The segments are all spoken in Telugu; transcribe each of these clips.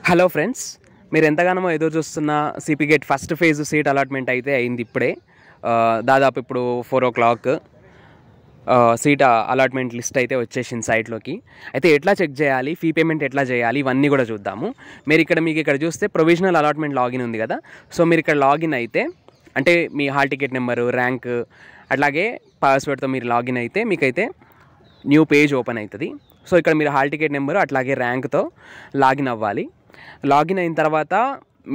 హలో ఫ్రెండ్స్, మీరు ఎంతగానో ఎదురు చూస్తున్న CP gate first phase seat allotment అయితే అయింది ఇప్పుడే. దాదాపు ఇప్పుడు 4 o'clock సీట్ అలాట్మెంట్ లిస్ట్ అయితే వచ్చేసింది సైట్లోకి. అయితే ఎట్లా చెక్ చేయాలి, ఫీ పేమెంట్ ఎట్లా చేయాలి, ఇవన్నీ కూడా చూద్దాము. మీకు ఇక్కడ చూస్తే ప్రొవిజనల్ అలాట్మెంట్ లాగిన్ ఉంది కదా. సో మీరు ఇక్కడ లాగిన్ అయితే అంటే మీ హాల్ టికెట్ నెంబరు, ర్యాంక్, అట్లాగే పాస్వర్డ్తో మీరు లాగిన్ అయితే మీకైతే న్యూ పేజ్ ఓపెన్ అవుతుంది. సో ఇక్కడ మీరు హాల్ టికెట్ నెంబరు అట్లాగే ర్యాంక్తో లాగిన్ అవ్వాలి. లాగిన్ అయిన తర్వాత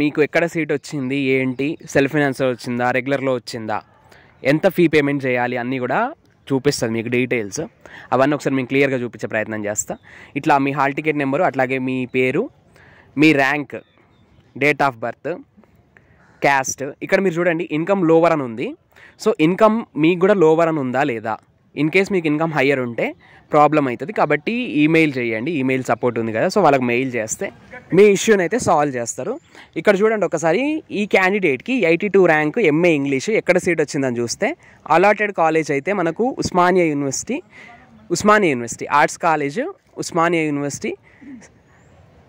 మీకు ఎక్కడ సీట్ వచ్చింది, ఏంటి, సెల్ఫ్ ఫైనాన్స్లో వచ్చిందా, రెగ్యులర్లో వచ్చిందా, ఎంత ఫీ పేమెంట్ చేయాలి అన్నీ కూడా చూపిస్తుంది మీకు డీటెయిల్స్. అవన్నీ ఒకసారి మేము క్లియర్గా చూపించే ప్రయత్నం చేస్తా. ఇట్లా మీ హాల్ టికెట్ నెంబరు, అట్లాగే మీ పేరు, మీ rank, date of birth, caste. ఇక్కడ మీరు చూడండి ఇన్కమ్ లోవర్ అని ఉంది. సో ఇన్కమ్ మీకు కూడా లోవర్ అని ఉందా లేదా, ఇన్ కేస్ మీకు ఇన్కమ్ హయ్యర్ ఉంటే ప్రాబ్లం అవుతుంది. కాబట్టి ఈమెయిల్ చేయండి, ఈమెయిల్ సపోర్ట్ ఉంది కదా. సో వాళ్ళకి మెయిల్ చేస్తే మీ ఇష్యూని అయితే సాల్వ్ చేస్తారు. ఇక్కడ చూడండి ఒకసారి, ఈ క్యాండిడేట్కి 82 ర్యాంక్ ఎంఏ ఇంగ్లీష్ ఎక్కడ సీట్ వచ్చిందని చూస్తే అలాటెడ్ కాలేజ్ అయితే మనకు Osmania university arts college, Osmania university.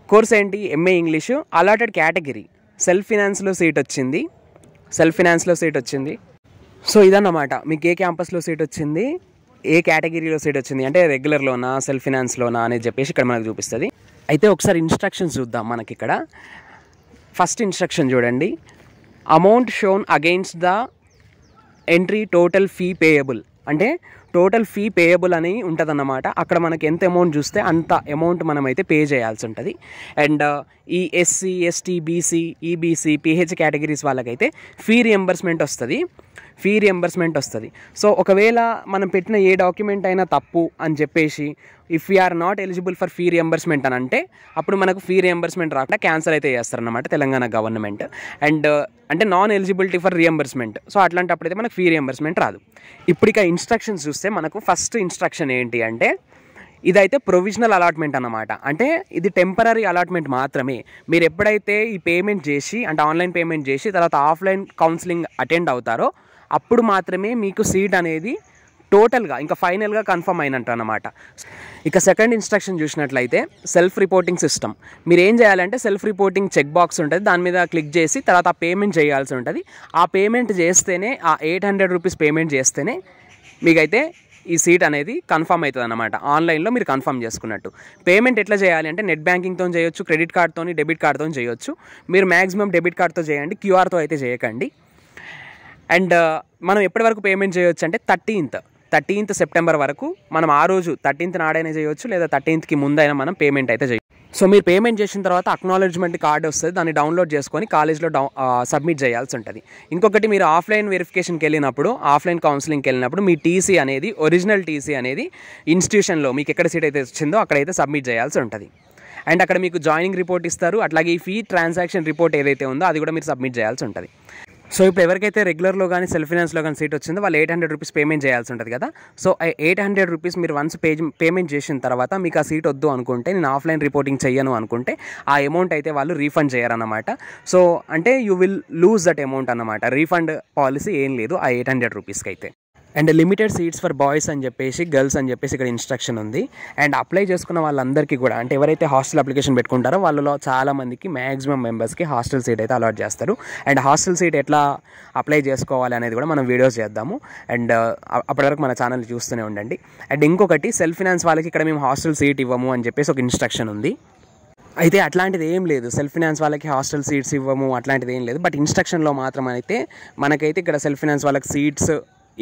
Course ఏంటి, MA English. Allotted category self ఫినాన్స్లో సీట్ వచ్చింది. సో ఇదన్నమాట, మీకు ఏ క్యాంపస్లో సీట్ వచ్చింది, ఏ కేటగిరీలో సీట్ వచ్చింది, అంటే రెగ్యులర్లోనా, సెల్ఫ్ ఫినాన్స్లోనా అనేది చెప్పేసి ఇక్కడ మనకు చూపిస్తుంది. అయితే ఒకసారి ఇన్స్ట్రక్షన్స్ చూద్దాం. మనకి ఇక్కడ ఫస్ట్ ఇన్స్ట్రక్షన్ చూడండి, amount shown against the entry total fee payable. అంటే టోటల్ ఫీ పేయబుల్ అని ఉంటుంది అన్నమాట. అక్కడ మనకి ఎంత అమౌంట్ చూస్తే అంత అమౌంట్ మనమైతే పే చేయాల్సి ఉంటుంది. అండ్ ఈ SC, ST, BC, EBC, PH categories వాళ్ళకైతే ఫీ రియంబర్స్మెంట్ వస్తుంది. సో ఒకవేళ మనం పెట్టిన ఏ డాక్యుమెంట్ అయినా తప్పు అని చెప్పేసి if we're not eligible for fee reimbursement అని అంటే అప్పుడు మనకు ఫీ రియంబర్స్మెంట్ రాకుండా క్యాన్సల్ అయితే చేస్తారన్నమాట తెలంగాణ గవర్నమెంట్. అండ్ అంటే non eligibility for reimbursement. So అట్లాంటప్పుడు అయితే మనకు ఫీ రియంబర్స్మెంట్ రాదు. ఇప్పుడు ఇక ఇన్స్ట్రక్షన్స్ చూస్తే మనకు ఫస్ట్ ఇన్స్ట్రక్షన్ ఏంటి అంటే, ఇదైతే ప్రొవిజనల్ అలాట్మెంట్ అన్నమాట. అంటే ఇది టెంపరీ అలాట్మెంట్ మాత్రమే. మీరు ఎప్పుడైతే ఈ పేమెంట్ చేసి, అంటే ఆన్లైన్ పేమెంట్ చేసి తర్వాత ఆఫ్లైన్ కౌన్సిలింగ్ అటెండ్ అవుతారో అప్పుడు మాత్రమే మీకు సీట్ అనేది టోటల్గా ఇంకా ఫైనల్గా కన్ఫర్మ్ అయినట్టు అన్నమాట. ఇక సెకండ్ ఇన్స్ట్రక్షన్ చూసినట్లయితే సెల్ఫ్ రిపోర్టింగ్ సిస్టమ్. మీరు ఏం చేయాలంటే సెల్ఫ్ రిపోర్టింగ్ చెక్ బాక్స్ ఉంటుంది, దాని మీద క్లిక్ చేసి తర్వాత పేమెంట్ చేయాల్సి ఉంటుంది. ఆ పేమెంట్ చేస్తేనే, ఆ 800 రూపీస్ పేమెంట్ చేస్తేనే మీకైతే ఈ సీట్ అనేది కన్ఫర్మ్ అవుతుంది అన్నమాట. ఆన్లైన్లో మీరు కన్ఫర్మ్ చేసుకున్నట్టు. పేమెంట్ ఎట్లా చేయాలి అంటే నెట్ బ్యాంకింగ్తో చేయొచ్చు, క్రెడిట్ కార్డ్తో, డెబిట్ కార్డ్తో చేయొచ్చు. మీరు మ్యాక్సిమం డెబిట్ కార్డ్తో చేయండి, క్యూఆర్తో అయితే చేయకండి. అండ్ మనం ఎప్పటి వరకు పేమెంట్ చేయొచ్చు అంటే 13th సెప్టెంబర్ వరకు మనం ఆ రోజు 13th నాడైనా చేయొచ్చు, లేదా 13th ముందైనా మనం పేమెంట్ అయితే చేయొచ్చు. సో మీరు పేమెంట్ చేసిన తర్వాత అక్నాలెడ్జ్మెంట్ కార్డు వస్తుంది, దాన్ని డౌన్లోడ్ చేసుకొని కాలేజ్లో సబ్మిట్ చేయాల్సి ఉంటుంది. ఇంకొకటి, మీరు ఆఫ్లైన్ వెరిఫికేషన్కి వెళ్ళినప్పుడు, ఆఫ్లైన్ కౌన్సిలింగ్కి వెళ్ళినప్పుడు మీ టీసీ అనేది, ఒరిజినల్ టీసీ అనేది ఇన్స్టిట్యూషన్లో మీకు ఎక్కడ సీట్ అయితే వచ్చిందో అక్కడైతే సబ్మిట్ చేయాల్సి ఉంటుంది. అండ్ అక్కడ మీకు జాయినింగ్ రిపోర్ట్ ఇస్తారు, అట్లాగే ఈ ఫీ ట్రాన్సాక్షన్ రిపోర్ట్ ఏదైతే ఉందో అది కూడా మీరు సబ్మిట్ చేయాల్సి ఉంటుంది. సో ఇప్పుడు ఎవరికైతే రెగ్యులర్లో కానీ సెల్ఫ్ ఫైనాన్స్లో కానీ సీట్ వచ్చిందో వాళ్ళు 800 రూపీస్ పేమెంట్ చేయాల్సి ఉంటుంది కదా. సో 800 రూపీస్ మీరు వన్స్ పేమెంట్ చేసిన తర్వాత మీకు ఆ సీట్ వద్దు అనుకుంటే, నేను ఆఫ్లైన్ రిపోర్టింగ్ చెయ్యను అనుకుంటే ఆ అమౌంట్ అయితే వాళ్ళు రీఫండ్ చేయరన్నమాట. సో అంటే you will lose that amount అన్నమాట. రీఫండ్ పాలసీ ఏం లేదు ఆ 800 రూపీస్కి అయితే. And limited seats for boys అని చెప్పేసి, గర్ల్స్ అని చెప్పేసి ఇక్కడ ఇన్స్ట్రక్షన్ ఉంది. అండ్ అప్లై చేసుకున్న వాళ్ళందరికీ కూడా, అంటే ఎవరైతే హాస్టల్ అప్లికేషన్ పెట్టుకుంటారో వాళ్ళలో చాలామందికి, మ్యాక్సిమం మెంబర్స్కి హాస్టల్ సీట్ అయితే అలాట్ చేస్తారు. అండ్ హాస్టల్ సీట్ ఎట్లా అప్లై చేసుకోవాలి అనేది కూడా మనం వీడియోస్ చేద్దాము. అండ్ అప్పటివరకు మన ఛానల్ చూస్తూనే ఉండండి. అండ్ ఇంకొకటి, సెల్ఫ్ ఫైనాన్స్ వాళ్ళకి ఇక్కడ మేము హాస్టల్ సీట్ ఇవ్వము అని చెప్పేసి ఒక ఇన్స్ట్రక్షన్ ఉంది. అయితే అట్లాంటిది ఏం లేదు, సెల్ఫ్ ఫైనాన్స్ వాళ్ళకి హాస్టల్ సీట్స్ ఇవ్వము అట్లాంటిది ఏం లేదు. బట్ ఇన్స్ట్రక్షన్లో మాత్రం అయితే మనకైతే ఇక్కడ సెల్ఫ్ ఫైనాన్స్ వాళ్ళకి సీట్స్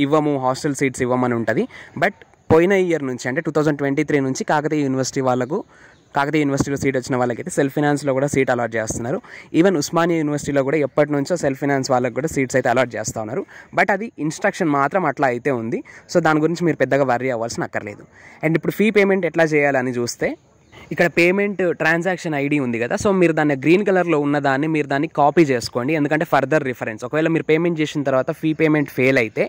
ఇవ్వము, హాస్టల్ సీట్స్ ఇవ్వమని ఉంటుంది. బట్ పోయిన ఇయర్ నుంచి, అంటే 2023 నుంచి కాకతీయ యూనివర్సిటీలో సీట్ వచ్చిన వాళ్ళకైతే సెల్ఫ్ ఫైనాన్స్లో కూడా సీట్ అలాట్ చేస్తున్నారు. ఈవెన్ ఉస్మానియా యూనివర్సిటీలో కూడా ఎప్పటి నుంచో సెల్ఫ్ ఫైనాన్స్ వాళ్ళకి కూడా సీట్స్ అయితే అలాట్ చేస్తూ ఉన్నారు. బట్ అది ఇన్స్ట్రక్షన్ మాత్రం అట్లా అయితే ఉంది. సో దాని గురించి మీరు పెద్దగా వర్రీ అవ్వాల్సిన అక్కర్లేదు. అండ్ ఇప్పుడు ఫీ పేమెంట్ ఎట్లా చేయాలని చూస్తే, ఇక్కడ పేమెంట్ ట్రాన్సాక్షన్ ఐడి ఉంది కదా. సో మీరు దాన్ని గ్రీన్ కలర్లో ఉన్నదాన్ని మీరు దాన్ని కాపీ చేసుకోండి, ఎందుకంటే ఫర్దర్ రిఫరెన్స్. ఒకవేళ మీరు పేమెంట్ చేసిన తర్వాత ఫీ పేమెంట్ ఫెయిల్ అయితే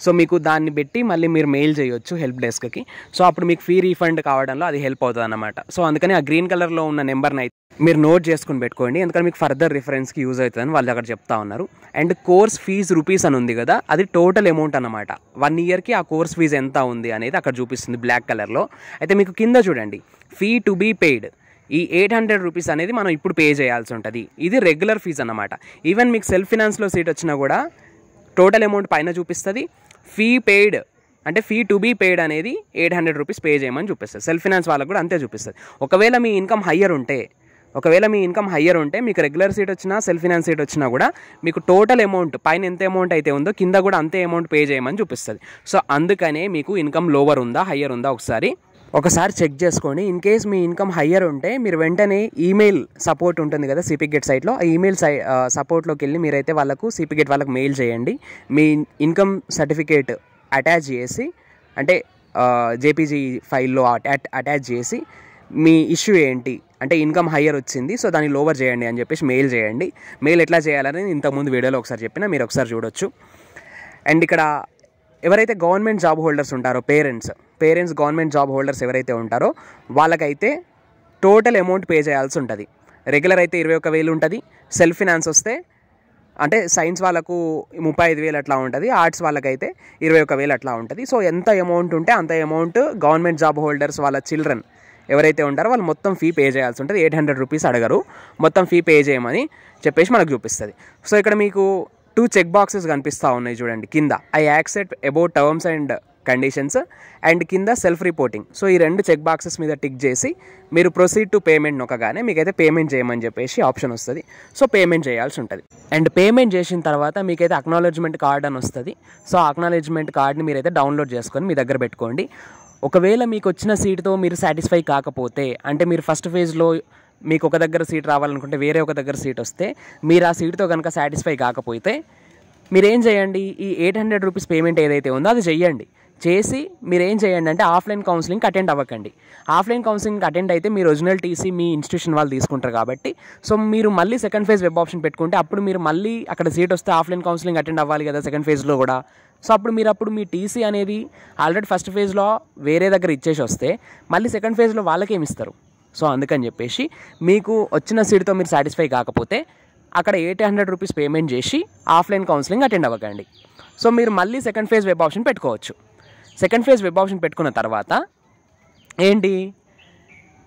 సో మీకు దాన్ని పెట్టి మళ్ళీ మీరు మెయిల్ చేయొచ్చు హెల్ప్ డెస్క్కి. సో అప్పుడు మీకు ఫీ రీఫండ్ కావడంలో అది హెల్ప్ అవుతుంది అన్నమాట. సో అందుకని ఆ గ్రీన్ కలర్లో ఉన్న నెంబర్ని అయితే మీరు నోట్ చేసుకుని పెట్టుకోండి, ఎందుకంటే మీకు ఫర్దర్ రిఫరెన్స్కి యూజ్ అవుతుందని వాళ్ళు అక్కడ చెప్తా ఉన్నారు. అండ్ కోర్స్ ఫీజు రూపీస్ అని ఉంది కదా, అది టోటల్ అమౌంట్ అన్నమాట. 1 ఇయర్కి ఆ కోర్స్ ఫీజు ఎంత ఉంది అనేది అక్కడ చూపిస్తుంది బ్లాక్ కలర్లో. అయితే మీకు కింద చూడండి, ఫీ టు బీ పెయిడ్, ఈ 800 రూపీస్ అనేది మనం ఇప్పుడు పే చేయాల్సి ఉంటుంది. ఇది రెగ్యులర్ ఫీజు అన్నమాట. ఈవెన్ మీకు సెల్ఫ్ ఫినాన్స్లో సీట్ వచ్చినా కూడా టోటల్ అమౌంట్ పైన చూపిస్తుంది. ఫీ పెయిడ్ అంటే ఫీ టు బీ పెయిడ్ అనేది 800 రూపీస్ పే చేయమని చూపిస్తుంది. సెల్ఫ్ ఫినాన్స్ వాళ్ళకు కూడా అంతే చూపిస్తుంది. ఒకవేళ మీ ఇన్కమ్ హయ్యర్ ఉంటే మీకు రెగ్యులర్ సీట్ వచ్చినా సెల్ఫ్ ఫినాన్స్ సీట్ వచ్చినా కూడా మీకు టోటల్ అమౌంట్ పైన ఎంత అమౌంట్ అయితే ఉందో కింద కూడా అంతే అమౌంట్ పే చేయమని చూపిస్తుంది. సో అందుకనే మీకు ఇన్కమ్ లోవర్ ఉందా హయ్యర్ ఉందా ఒకసారి చెక్ చేసుకోండి. In case me income higher ఉంటే మీరు వెంటనే ఈమెయిల్ సపోర్ట్ ఉంటుంది కదా సిపిగేట్ సైట్లో, ఆ ఈమెయిల్ సపోర్ట్లోకి వెళ్ళి మీరైతే వాళ్ళకు సిపిగేట్ వాళ్ళకి మెయిల్ చేయండి. మీ ఇన్కమ్ సర్టిఫికేట్ అటాచ్ చేసి అంటే జేపీజీ ఫైల్లో అటాచ్ చేసి మీ ఇష్యూ ఏంటి అంటే ఇన్కమ్ హయ్యర్ వచ్చింది సో దాన్ని లోవర్ చేయండి అని చెప్పేసి మెయిల్ చేయండి. మెయిల్ ఎట్లా చేయాలని ఇంతకుముందు వీడియోలో ఒకసారి చెప్పినా, మీరు ఒకసారి చూడొచ్చు. అండ్ ఇక్కడ ఎవరైతే గవర్నమెంట్ జాబ్ హోల్డర్స్ ఉంటారో పేరెంట్స్ గవర్నమెంట్ జాబ్ హోల్డర్స్ ఎవరైతే ఉంటారో వాళ్ళకైతే టోటల్ అమౌంట్ పే చేయాల్సి ఉంటుంది. రెగ్యులర్ అయితే 21,000 ఉంటుంది. సెల్ఫ్ ఫినాన్స్ వస్తే అంటే సైన్స్ వాళ్ళకు 35,000 అట్లా ఉంటుంది. ఆర్ట్స్ వాళ్ళకైతే 21,000 అట్లా ఉంటుంది. సో ఎంత అమౌంట్ ఉంటే అంత అమౌంట్ గవర్నమెంట్ జాబ్ హోల్డర్స్ వాళ్ళ చిల్డ్రన్ ఎవరైతే ఉంటారో వాళ్ళు మొత్తం ఫీ పే చేయాల్సి ఉంటుంది. 800 రూపీస్ అడగరు, మొత్తం ఫీ పే చేయమని చెప్పేసి మనకు చూపిస్తుంది. సో ఇక్కడ మీకు 2 చెక్ బాక్సెస్ కనిపిస్తూ ఉన్నాయి చూడండి కింద. I accept about terms and conditions and కింద సెల్ఫ్ రిపోర్టింగ్. సో ఈ 2 చెక్ బాక్సెస్ మీద టిక్ చేసి మీరు ప్రొసీడ్ టు పేమెంట్ నొక్కగానే మీకైతే పేమెంట్ చేయమని చెప్పేసి ఆప్షన్ వస్తుంది. సో పేమెంట్ చేయాల్సి ఉంటుంది. అండ్ పేమెంట్ చేసిన తర్వాత మీకైతే అక్నాలెడ్జ్మెంట్ కార్డ్ అని వస్తుంది. సో ఆ అక్నాలెడ్జ్మెంట్ కార్డ్ని మీరైతే డౌన్లోడ్ చేసుకొని మీ దగ్గర పెట్టుకోండి. ఒకవేళ మీకు వచ్చిన సీట్తో మీరు సాటిస్ఫై కాకపోతే అంటే మీరు ఫస్ట్ ఫేజ్లో మీకు ఒక దగ్గర సీట్ రావాలనుకుంటే వేరే ఒక దగ్గర సీట్ వస్తే మీరు ఆ సీట్తో కనుక సాటిస్ఫై కాకపోతే మీరేం చేయండి, ఈ 800 రూపీస్ పేమెంట్ ఏదైతే ఉందో అది చేసి మీరేం చేయండి అంటే ఆఫ్లైన్ కౌన్సిలింగ్కి అటెండ్ అవ్వకండి. ఆఫ్లైన్ కౌన్సిలింగ్కి అటెండ్ అయితే మీ ఒరిజినల్ టీసీ మీ ఇన్స్టిట్యూషన్ వాళ్ళు తీసుకుంటారు కాబట్టి సో మీరు మళ్ళీ సెకండ్ ఫేజ్ వెబ్ ఆప్షన్ పెట్టుకుంటే అప్పుడు మీరు మళ్ళీ అక్కడ సీట్ వస్తే ఆఫ్లైన్ కౌన్సిలింగ్ అటెండ్ అవ్వాలి కదా సెకండ్ ఫేజ్లో కూడా. సో అప్పుడు మీ టీసీ అనేది ఆల్రెడీ ఫస్ట్ ఫేజ్లో వేరే దగ్గర ఇచ్చేసి వస్తే మళ్ళీ సెకండ్ ఫేజ్లో వాళ్ళకేమి ఇస్తారు. సో అందుకని చెప్పేసి మీకు వచ్చిన సీట్తో మీరు సాటిస్ఫై కాకపోతే అక్కడ 800 రూపీస్ పేమెంట్ చేసి ఆఫ్లైన్ కౌన్సిలింగ్ అటెండ్ అవ్వకండి. సో మీరు మళ్ళీ సెకండ్ ఫేజ్ వెబ్ ఆప్షన్ పెట్టుకోవచ్చు. సెకండ్ ఫేజ్ వెబ్ ఆప్షన్ పెట్టుకున్న తర్వాత ఏంటి,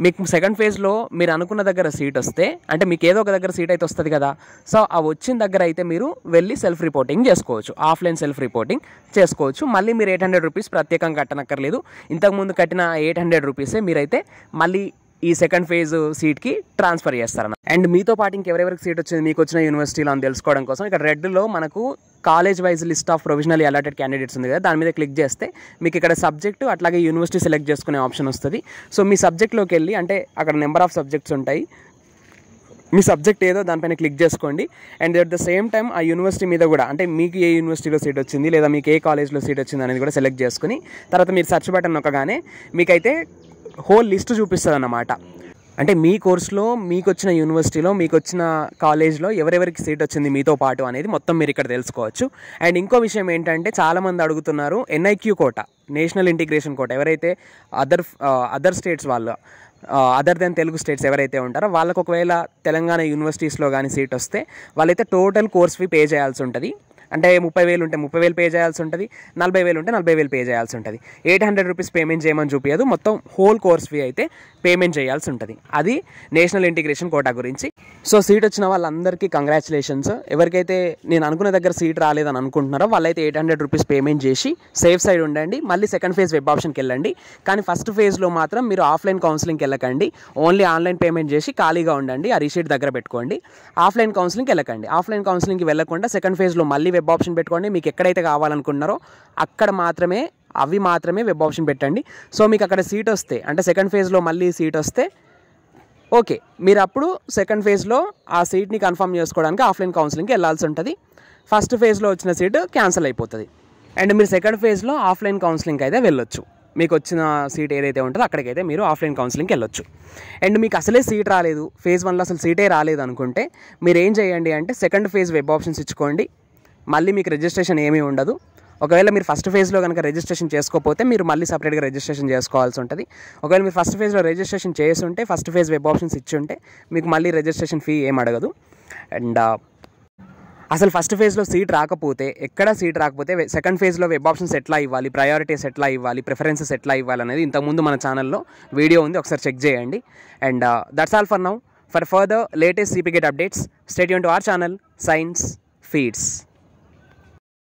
మీకు సెకండ్ ఫేజ్లో మీరు అనుకున్న దగ్గర సీట్ వస్తే అంటే మీకు ఏదో ఒక దగ్గర సీట్ అయితే వస్తుంది కదా. సో ఆ వచ్చిన దగ్గర అయితే మీరు వెళ్ళి సెల్ఫ్ రిపోర్టింగ్ చేసుకోవచ్చు, ఆఫ్లైన్ సెల్ఫ్ రిపోర్టింగ్ చేసుకోవచ్చు. మళ్ళీ మీరు 800 రూపీస్ ప్రత్యేకంగా కట్టనక్కర్లేదు. ఇంతకుముందు కట్టిన 800 రూపీసే మీరైతే మళ్ళీ ఈ సెకండ్ ఫేజ్ సీట్కి ట్రాన్స్ఫర్ చేస్తారన్న. అండ్ మీతో పాటు ఇంకెవరెవరికి సీట్ వచ్చింది మీకు వచ్చిన యూనివర్సిటీలో అని తెలుసుకోవడం కోసం ఇక్కడ రెడ్లో మనకు college wise list of provisionally allotted candidates ఉంది కదా, దాని మీద క్లిక్ చేస్తే మీకు ఇక్కడ సబ్జెక్టు అట్లాగే యూనివర్సిటీ సెలెక్ట్ చేసుకునే ఆప్షన్ వస్తుంది. సో మీ సబ్జెక్ట్లోకి వెళ్ళి అంటే అక్కడ నెంబర్ ఆఫ్ సబ్జెక్ట్స్ ఉంటాయి, మీ సబ్జెక్ట్ ఏదో దానిపైన క్లిక్ చేసుకోండి. And at the same time ఆ యూనివర్సిటీ మీద కూడా అంటే మీకు ఏ యూనివర్సిటీలో సీట్ వచ్చింది లేదా మీకు ఏ కాలేజ్లో సీట్ వచ్చింది అనేది కూడా సెలెక్ట్ చేసుకుని తర్వాత మీరు సెర్చ్ బటన్ నొక్కగానే మీకైతే హోల్ లిస్ట్ చూపిస్తుంది అన్నమాట. అంటే మీ కోర్సులో మీకు వచ్చిన యూనివర్సిటీలో మీకు వచ్చిన కాలేజ్లో ఎవరెవరికి సీట్ వచ్చింది మీతో పాటు అనేది మొత్తం మీరు ఇక్కడ తెలుసుకోవచ్చు. అండ్ ఇంకో విషయం ఏంటంటే చాలామంది అడుగుతున్నారు NIQ quota, national integration quota, ఎవరైతే అదర్ స్టేట్స్ వాళ్ళు అదర్ దెన్ తెలుగు స్టేట్స్ ఎవరైతే ఉంటారో వాళ్ళకు ఒకవేళ తెలంగాణ యూనివర్సిటీస్లో కానీ సీట్ వస్తే వాళ్ళైతే టోటల్ కోర్స్ ఫీ పే చేయాల్సి ఉంటుంది. అంటే 30,000 ఉంటే 30,000 పే చేయాల్సి ఉంటుంది, 40,000 ఉంటే 40,000 పే చేయాల్సి ఉంటుంది. 800 రూపీస్ పేమెంట్ చేయమని చూపించదు, మొత్తం హోల్ కోర్స్ ఫీ అయితే పేమెంట్ చేయాల్సి ఉంటుంది. అది నేషనల్ ఇంటిగ్రేషన్ కోటా గురించి. సో సీట్ వచ్చిన వాళ్ళందరికీ కంగ్రాచులేషన్స్. ఎవరికైతే నేను అనుకున్న దగ్గర సీట్ రాలేదని అనుకుంటున్నారో వాళ్ళైతే 800 రూపీస్ పేమెంట్ చేసి సేఫ్ సైడ్ ఉండండి. మళ్ళీ సెకండ్ ఫేజ్ వెబ్ ఆప్షన్కి వెళ్ళండి. కానీ ఫస్ట్ ఫేజ్లో మాత్రం మీరు ఆఫ్లైన్ కౌన్సిలింగ్కి వెళ్ళకండి, ఓన్లీ ఆన్లైన్ పేమెంట్ చేసి ఖాళీగా ఉండండి, ఆ రిసీట్ దగ్గర పెట్టుకోండి. ఆఫ్లైన్ కౌన్సిలింగ్కి వెళ్ళకండి. ఆఫ్లైన్ కౌన్సిలింగ్కి వెళ్ళకుండా సెకండ్ ఫేజ్లో మళ్ళీ వెబ్ ఆప్షన్ పెట్టుకోండి. మీకు ఎక్కడైతే కావాలనుకున్నారో అక్కడ మాత్రమే వెబ్ ఆప్షన్ పెట్టండి. సో మీకు అక్కడ సీట్ వస్తే అంటే సెకండ్ ఫేజ్లో మళ్ళీ సీట్ వస్తే ఓకే, మీరు అప్పుడు సెకండ్ ఫేజ్లో ఆ సీట్ని కన్ఫర్మ్ చేసుకోవడానికి ఆఫ్లైన్ కౌన్సిలింగ్కి వెళ్ళాల్సి ఉంటుంది. ఫస్ట్ ఫేజ్లో వచ్చిన సీటు క్యాన్సిల్ అయిపోతుంది. అండ్ మీరు సెకండ్ ఫేజ్లో ఆఫ్లైన్ కౌన్సిలింగ్కి అయితే వెళ్ళొచ్చు. మీకు వచ్చిన సీట్ ఏదైతే ఉంటుందో అక్కడికైతే మీరు ఆఫ్లైన్ కౌన్సిలింగ్కి వెళ్ళొచ్చు. అండ్ మీకు అసలే సీట్ రాలేదు, ఫేజ్ 1లో అసలు సీటే రాలేదు అనుకుంటే మీరు ఏం చేయండి అంటే సెకండ్ ఫేజ్ వెబ్ ఆప్షన్స్ ఇచ్చుకోండి. మళ్ళీ మీకు రిజిస్ట్రేషన్ ఏమీ ఉండదు. ఒకవేళ మీరు ఫస్ట్ ఫేజ్లో కనుక రిజిస్ట్రేషన్ చేసుకోకపోతే మీరు మళ్ళీ సపరేట్గా రిజిస్ట్రేషన్ చేసుకోవాల్సి ఉంటుంది. ఒకవేళ మీరు ఫస్ట్ ఫేజ్లో రిజిస్ట్రేషన్ చేసి ఉంటే ఫస్ట్ ఫేజ్ వెబ్ ఆప్షన్స్ ఇచ్చి ఉంటే మీకు మళ్ళీ రిజిస్ట్రేషన్ ఫీ ఏం అడగదు. అండ్ అసలు ఫస్ట్ ఫేజ్లో సీట్ రాకపోతే సెకండ్ ఫేజ్లో వెబ్ ఆప్షన్స్ ఎట్లా ఇవ్వాలి, ప్రయారిటీస్ ఎట్లా ఇవ్వాలి, ప్రిఫరెన్సెస్ ఎట్లా ఇవ్వాలి అనేది ఇంతకుముందు మన ఛానల్లో వీడియో ఉంది, ఒకసారి చెక్ చేయండి. And that's all for now. For further latest CPGATE updates, stay tuned to our channel, Science Feeds.